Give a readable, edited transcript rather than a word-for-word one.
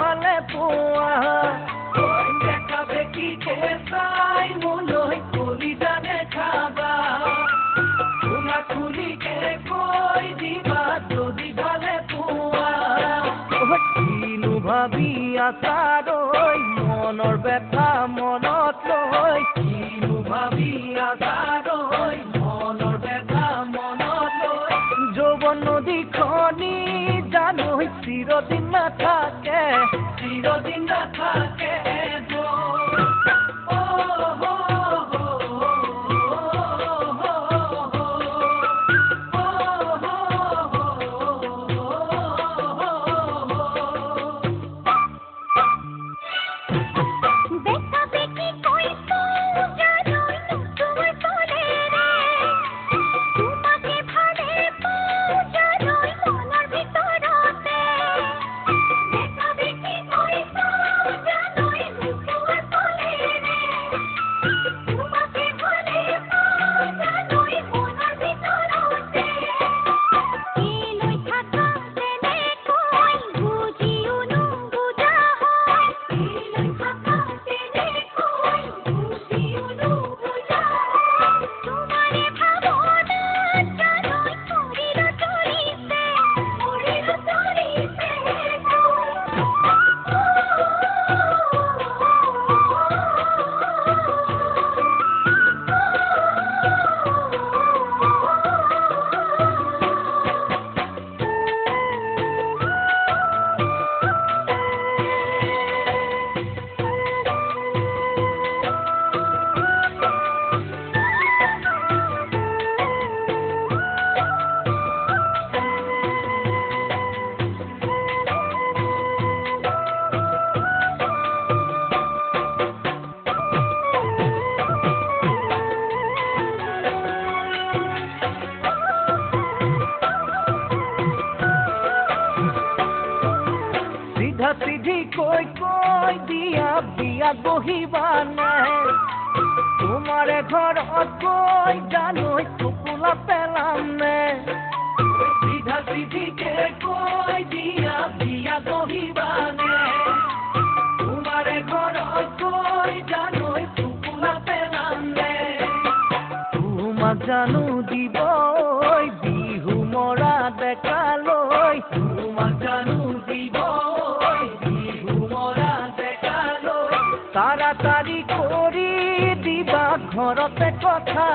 ভালে পোৱা দেখা দেখি চাই মোলৈ কলিজা দেখাবা তোমাক খুলিকে কৈ দিবা যদি ভালে পোৱা কিনো ভাবি আছাৰৈ মনৰ ব্যথা মনত লৈ কিনো ভাবি আছাৰৈ মনৰ ব্যথা মনত লৈ যৌৱন নদীখনি জানো চিৰদিন নাথাকে সিধি কৈ দিয়া বিয়া বহিবা নাই তোমাৰে ঘৰত গৈ জানো টোপোলা পেলাম নে সিধা সিধিকে কৈ দিয়া বিয়া বহিবা নাই তোমাৰে ঘৰত গৈ জানো টোপোলা পেলাম নে তোমাক জানো দিব বিহু মৰা ডেকালৈ তোমাক জানো দিব তাড়াতাড়ি কৰি দিবা ঘৰতে কথা